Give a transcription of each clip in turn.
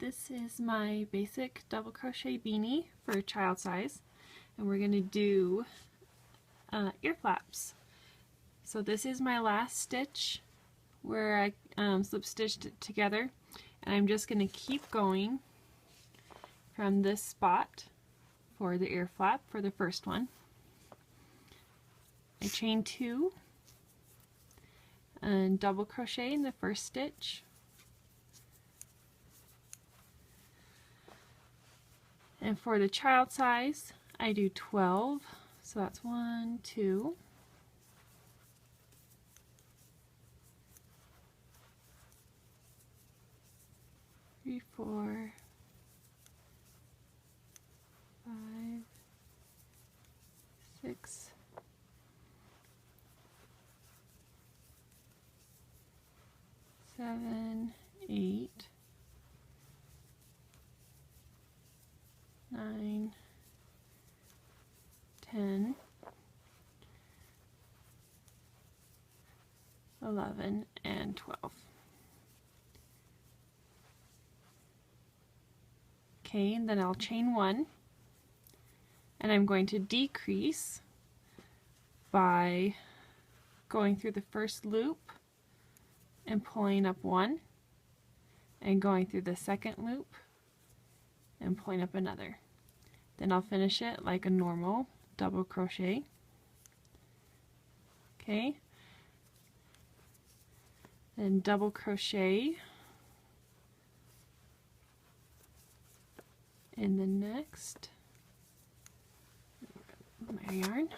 This is my basic double crochet beanie for child size, and we're going to do ear flaps. So this is my last stitch where I slip stitched it together, and I'm just going to keep going from this spot for the ear flap for the first one. I chain 2 and double crochet in the first stitch. And for the child size, I do 12. So that's 1, 2, 3, 4, 5, 6, 7, 8, 9, 10, 11, and 12. Okay, and then I'll chain 1, and I'm going to decrease by going through the first loop and pulling up 1, and going through the second loop and pulling up another. Then I'll finish it like a normal double crochet. Okay, then double crochet in the next my yarn.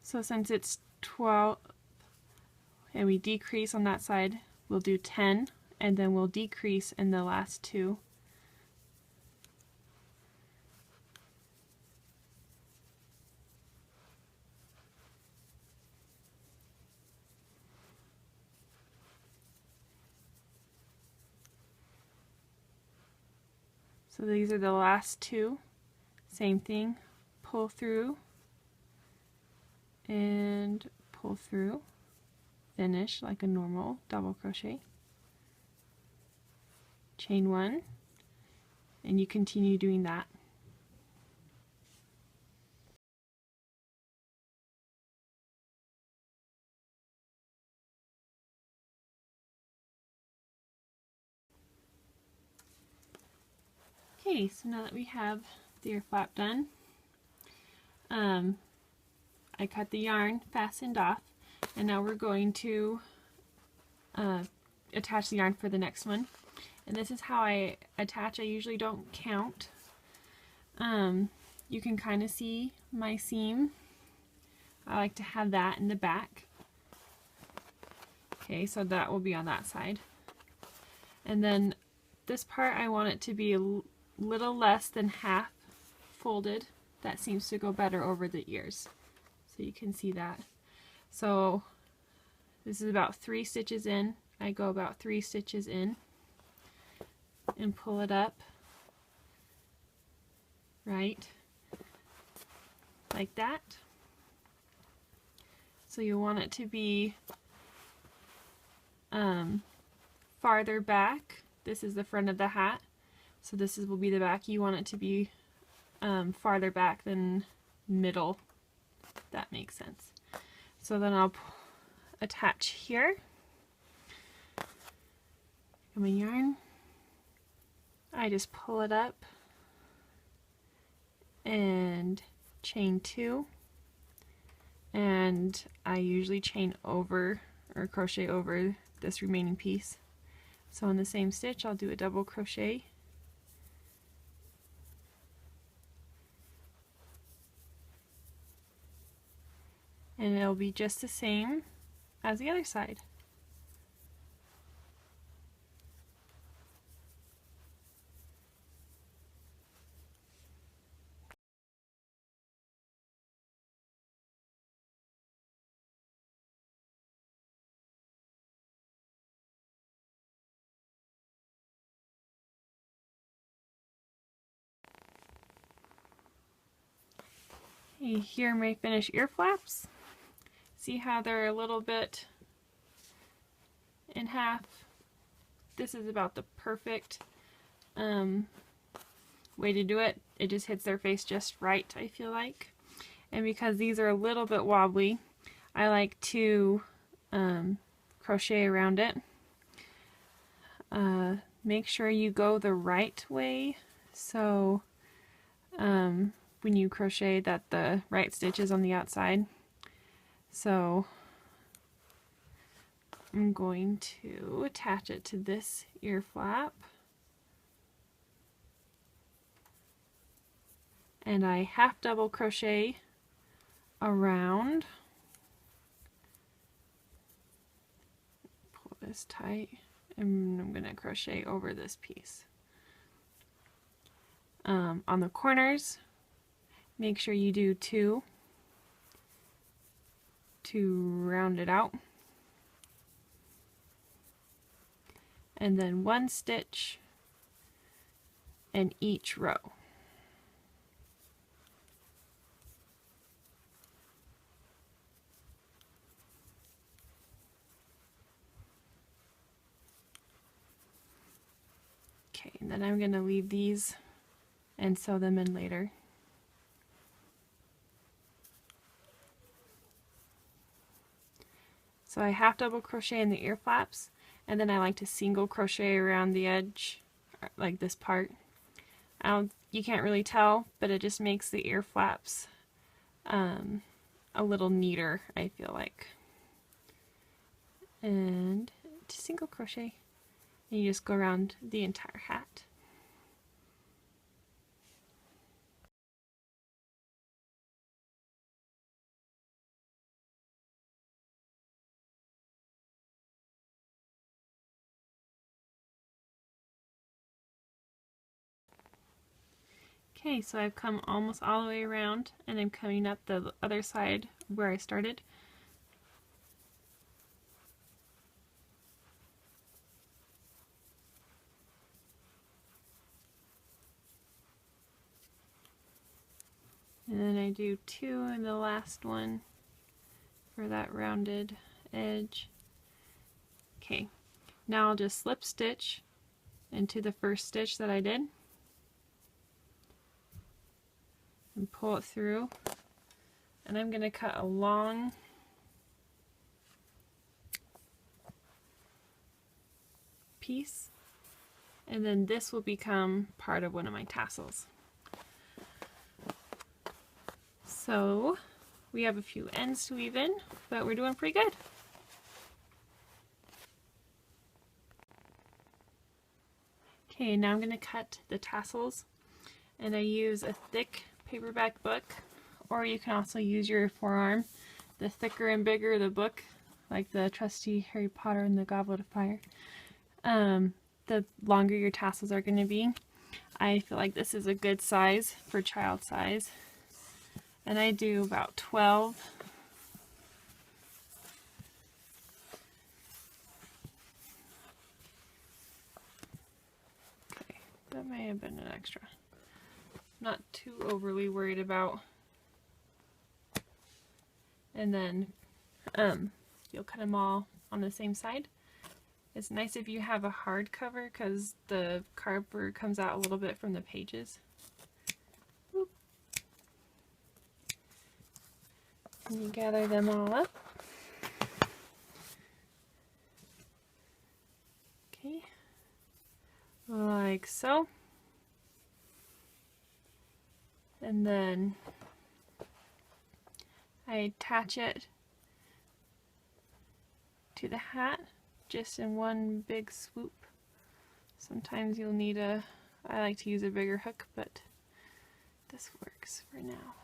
So since it's 12 and we decrease on that side, we'll do 10, and then we'll decrease in the last 2. So these are the last 2. Same thing, pull through and pull through, finish like a normal double crochet, chain 1, and you continue doing that. Okay, so now that we have the ear flap done, I cut the yarn, fastened off, and now we're going to attach the yarn for the next one. And this is how I attach. I usually don't count. You can kind of see my seam. I like to have that in the back. Okay, so that will be on that side. And then this part, I want it to be a little less than half folded. That seems to go better over the ears. So you can see that. So this is about 3 stitches in. I go about 3 stitches in and pull it up, right, like that. So you want it to be farther back. This is the front of the hat, so this will be the back. You want it to be farther back than middle, if that makes sense. So then I'll attach here. My yarn, I just pull it up and chain 2, and I usually chain over or crochet over this remaining piece. So in the same stitch, I'll do a double crochet, and it'll be just the same as the other side. Here are my finished ear flaps. See how they're a little bit in half this is about the perfect way to do it. It just hits their face just right, I feel like. And because these are a little bit wobbly, I like to crochet around it. Make sure you go the right way, so when you crochet that the right stitch is on the outside. So I'm going to attach it to this ear flap, and I half double crochet around, pull this tight, and I'm going to crochet over this piece. On the corners, make sure you do 2 to round it out, and then 1 stitch in each row. Okay, and then I'm going to leave these and sew them in later. So I half double crochet in the ear flaps, and then I like to single crochet around the edge, like this part. You can't really tell, but it just makes the ear flaps a little neater, I feel like. And to single crochet, and you just go around the entire hat. Okay, so I've come almost all the way around, and I'm coming up the other side where I started. And then I do 2 in the last one for that rounded edge. Okay, now I'll just slip stitch into the first stitch that I did and pull it through, and I'm going to cut a long piece, and then this will become part of one of my tassels. So we have a few ends to weave in, but we're doing pretty good. Okay, now I'm going to cut the tassels, and I use a thick paperback book, or you can also use your forearm. The thicker and bigger the book, like the trusty Harry Potter and the Goblet of Fire, the longer your tassels are going to be. I feel like this is a good size for child size, and I do about 12. Okay, that may have been an extra. Not too overly worried about. And then you'll cut them all on the same side. It's nice if you have a hard cover, because the cardboard comes out a little bit from the pages. Oop. And you gather them all up. Okay, like so. And then I attach it to the hat just in one big swoop. Sometimes you'll need I like to use a bigger hook, but this works for now.